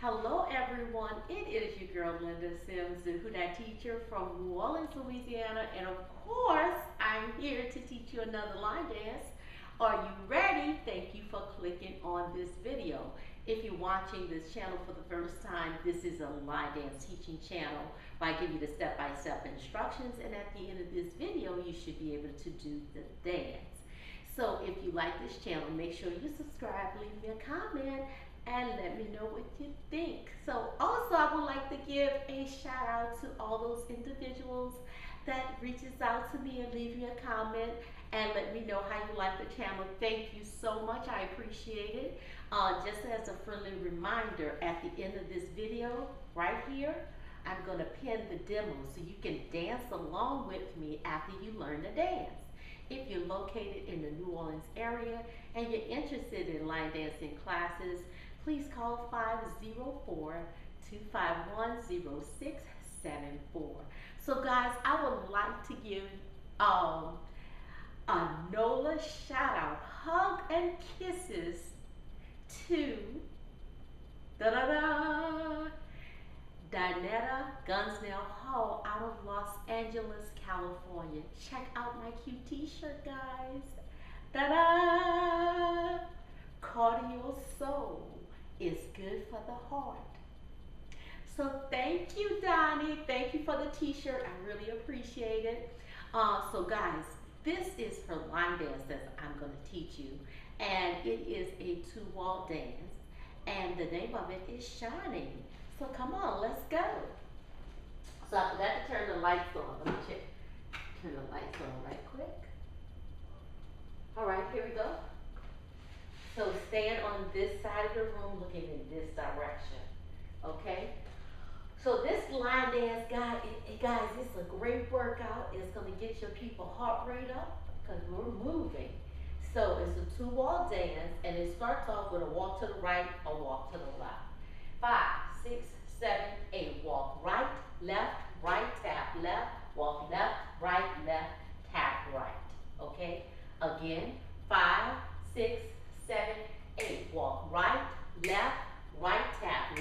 Hello everyone, it is your girl Linda Sims, the Huda teacher from New Orleans, Louisiana, and of course, I'm here to teach you another line dance. Are you ready? Thank you for clicking on this video. If you're watching this channel for the first time, this is a line dance teaching channel where I give you the step-by-step instructions, and at the end of this video, you should be able to do the dance. So if you like this channel, make sure you subscribe, leave me a comment, and let me know what you think. So also I would like to give a shout out to all those individuals that reaches out to me and leave me a comment and let me know how you like the channel. Thank you so much. I appreciate it. Just as a friendly reminder, at the end of this video right here, I'm going to pin the demo so you can dance along with me after you learn the dance. If you're located in the New Orleans area and you're interested in line dancing classes, please call 504-251-0674. So guys, I would like to give a NOLA shout out, hug and kisses to Donetta Gunnells out of Los Angeles, California. Check out my cute t-shirt, guys. Ta-da! Cardio soul is good for the heart. So thank you, Donnie. Thank you for the t-shirt. I really appreciate it. So guys, this is her line dance that I'm going to teach you. And it is a two-wall dance. And the name of it is Shining. So come on, let's go. So I forgot to turn the lights on. Let me turn the lights on right quick. All right, here we go. So stand on this side of the room looking in this direction, okay? So this line dance, guys, it's a great workout. It's gonna get your people's heart rate up because we're moving. So it's a two-wall dance, and it starts off with a walk to the right, a walk to the left. 5, 6, 7, 8. Walk right, tap left, walk left, tap right. Okay? Again, 5, 6, 7, 8. Walk right, tap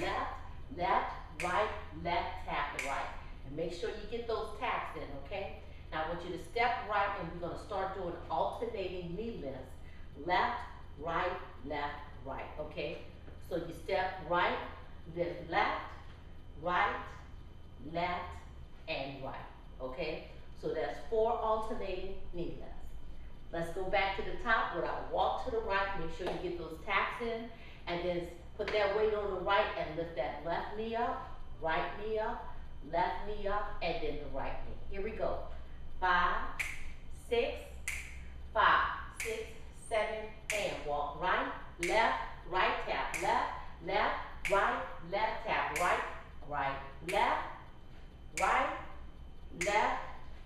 left, tap right. And make sure you get those taps in, okay? Now I want you to step right, and we're going to start doing alternating knee lifts. Left, right, okay? So you step right, lift left, and right, okay? So that's 4 alternating knee lifts. Let's go back to the top with our walk to the right. Make sure you get those taps in, and then put that weight on the right and lift that left knee up, right knee up, left knee up, and then the right knee. Here we go. 5, 6, 7, and walk right, tap left, tap right, left,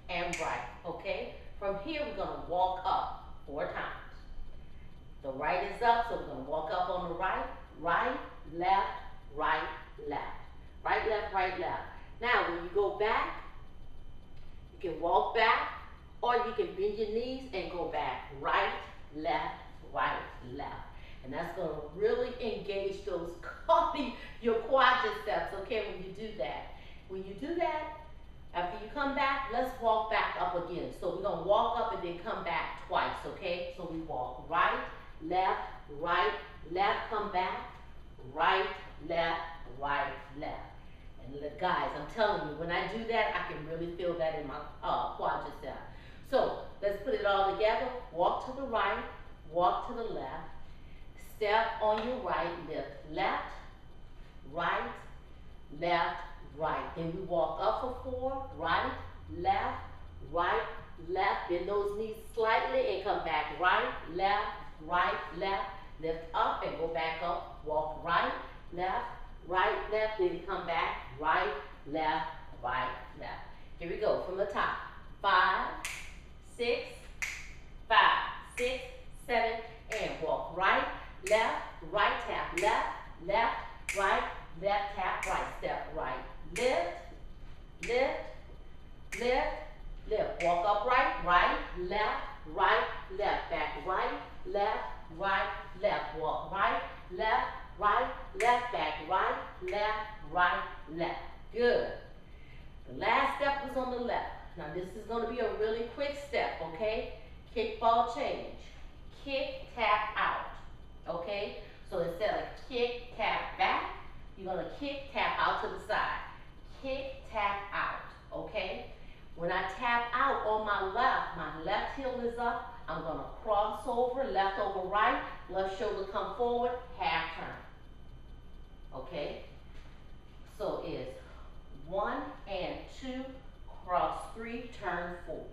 and right, okay? From here, we're gonna walk up 4 times. The right is up, so we're gonna walk up on the right, left, right, left. Now, when you go back, you can walk back, or you can bend your knees and go back. Right, left. And that's going to really engage those your quadriceps, okay, when you do that. When you do that, after you come back, let's walk back up again. So we're going to walk up and then come back twice, okay? So we walk right, left, come back, right, left. And guys, I'm telling you, when I do that, I can really feel that in my quadricep. So let's put it all together. Walk to the right, walk to the left. Step on your right, lift left, left. Then we walk up for 4, right, left. Bend those knees slightly and come back. Right, left. Lift up and go back up. Walk right, left. Then come back. Right, left. Here we go from the top. 5, 6, 7, and walk right, tap left, tap right. Step right, lift. Walk up right, left, back right, left. Walk right, left, back right, right, left. Good. The last step was on the left. Now this is going to be a really quick step, okay? Kick, ball, change. Kick, tap, out. Okay? So instead of kick, tap, back, you're going to kick, tap, out to the side. Kick, tap, out. Okay? When I tap out on my left heel is up. I'm going to cross over, left over right, left shoulder come forward, half turn. Okay? So it's 1 and 2, cross 3, turn 4.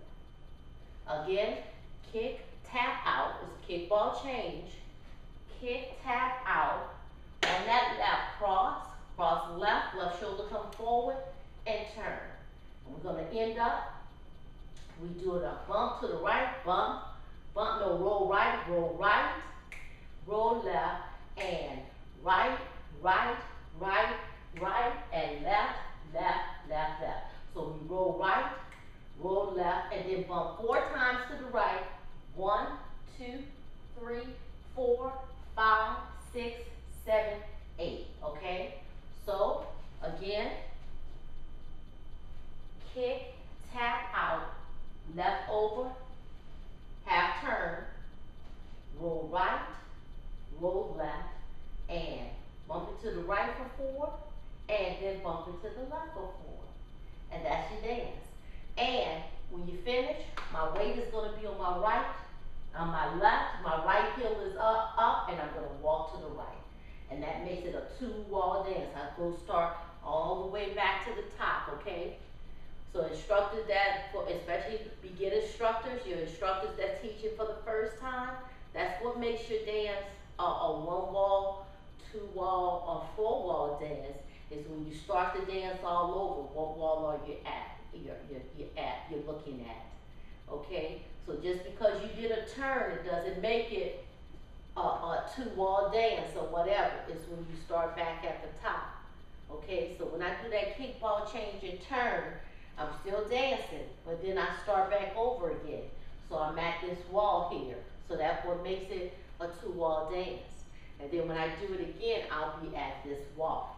Again, kick, tap out. It's kick, ball, change. Kick, tap, out. On that left, cross left, left shoulder come forward, and turn. And we're going to end up, we do it a bump to the right, bump, no, roll right, roll left, and right, and left. So we roll right, roll left, and then bump 4 times to the right. 1, 2, 3, 4, 5, 6, 7, 8. Okay? So, again, kick, tap out, left over, half turn, roll right, roll left, and bump it to the right for 4, and then bump it to the left for 4. And that's your dance. And when you finish, my weight is going to be on my right, on my left, my right heel is up, and I'm going to walk to the right. And that makes it a 2-wall dance. I go start all the way back to the top, okay? So instructors that, especially beginner instructors, your instructors that teach it for the first time, that's what makes your dance a 1-wall, 2-wall, or 4-wall dance, is when you start the dance all over, what wall are you at? You're looking at. Okay? So just because you did a turn, it doesn't make it a 2-wall dance or whatever. It's when you start back at the top. Okay? So when I do that kick, ball, change, and turn, I'm still dancing, but then I start back over again. So I'm at this wall here. So that's what makes it a 2-wall dance. And then when I do it again, I'll be at this wall.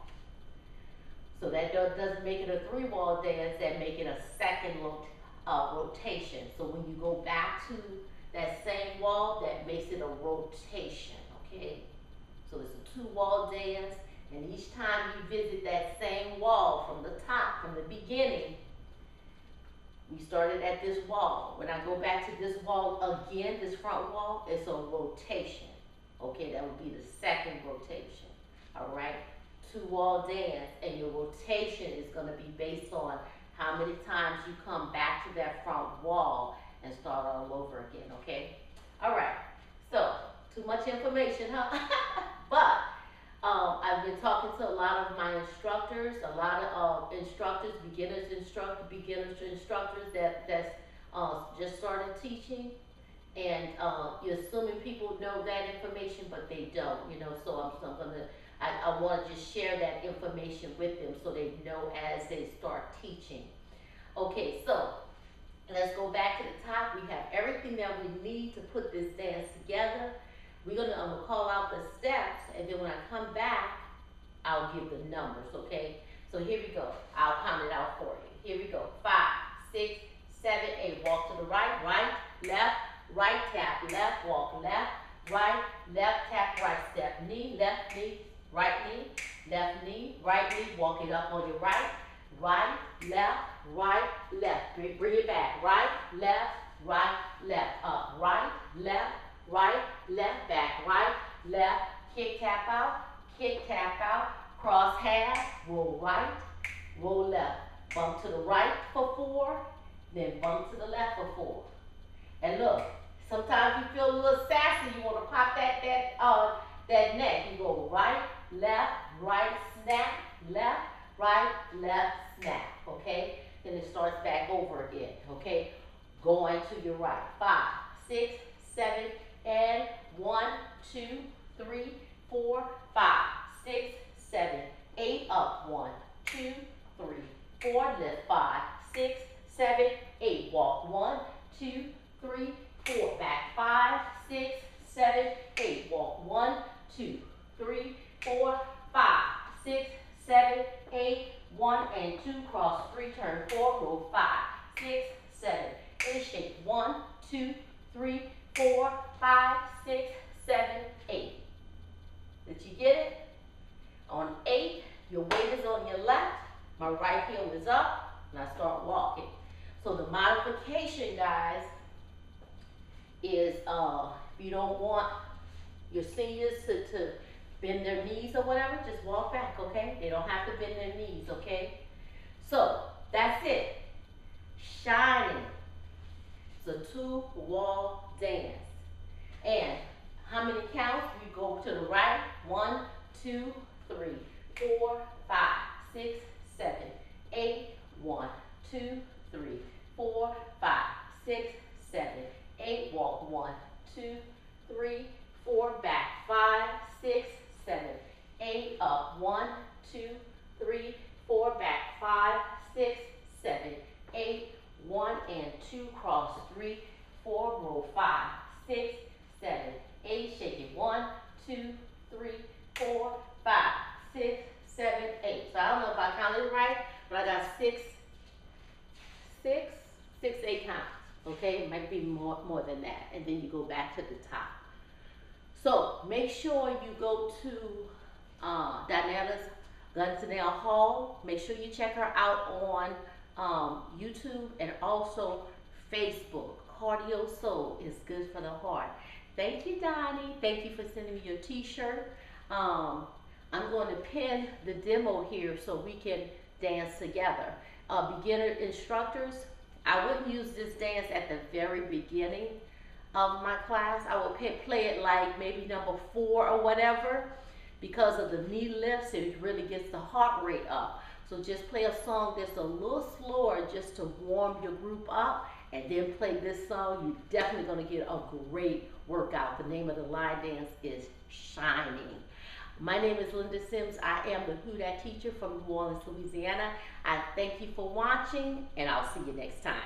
So that doesn't make it a 3-wall dance, that make it a second rotation. So when you go back to that same wall, that makes it a rotation, okay? So it's a 2-wall dance, and each time you visit that same wall from the top, from the beginning, we started at this wall. When I go back to this wall again, this front wall, it's a rotation. Okay, that would be the second rotation, all right? 2-wall dance, and your rotation is going to be based on how many times you come back to that front wall and start all over again, okay? All right, so too much information, huh? But I've been talking to a lot of my instructors, a lot of instructors, beginners to instructors that's just started teaching, and you're assuming people know that information, but they don't, you know, so I'm gonna, I want to just share that information with them so they know as they start teaching. Okay, so let's go back to the top. We have everything that we need to put this dance together. I'm gonna call out the steps, and then when I come back, I'll give the numbers, okay? So here we go. I'll count it out for you. Here we go. 5, 6, 7, 8. Walk to the right, right tap, left, walk left, tap, right step, knee, left knee, right knee, left knee, right knee, walk it up on your right, left, bring it back, right, left, up, right, left, back, right, left, kick, tap out, cross half, roll right, roll left, bump to the right for 4, then bump to the left for 4. And look, sometimes you feel a little sassy, you want to pop that neck. You go right, snap, left, snap, okay? Then it starts back over again, okay? Going to your right. 5, 6, 7, and 1, 2, 3, 4, 5, 6, 7, 8, up, 1, 2, 3, 4, lift, 5, 6, 7, 8, walk, 1, 2, 3, 4, back, 5, 6, 7, 8, walk, 1, 2, 3, 4, 5, 6, 7, 8, 1 and 2, cross 3, turn 4, roll 5, 6, 7, 8, shake 1, 2, 3, 4, 5, 6, 7, 8. Did you get it? On 8, your weight is on your left, my right heel is up, and I start walking. So the modification, guys, is if you don't want your seniors to bend their knees or whatever, just walk back, okay? They don't have to bend their knees, okay? So that's it. Shining. It's a 2-wall dance. And how many counts? We go to the right. 1, 2, 3, 4, 5, 6, 7, 8. 1, 2, 3, 4, 5, 6, 7, 8. Walk 1, 2, 3, 4. Back 5, 6, 7, 8. Up 1, 2, 3, 4. Back 5, 6, 7, 8. 1 and 2. Cross 3, 4. Roll 5, 6, 7, 8. Shake it 1, 2, 3, 4, 5, 6, 7, 8. So I don't know if I counted right, but I got 6, 8 counts. Okay, it might be more than that. And then you go back to the top. So make sure you go to Donetta's Guns and Nail Hall. Make sure you check her out on YouTube and also Facebook. Cardio Soul is good for the heart. Thank you, Donnie. Thank you for sending me your t-shirt. I'm going to pin the demo here so we can dance together. Beginner instructors, I wouldn't use this dance at the very beginning of my class. I would play it like maybe number 4 or whatever, because of the knee lifts. It really gets the heart rate up. So just play a song that's a little slower just to warm your group up, and then play this song. You're definitely going to get a great workout. The name of the line dance is Shining. My name is Linda Sims. I am the Who Dat teacher from New Orleans, Louisiana. I thank you for watching, and I'll see you next time.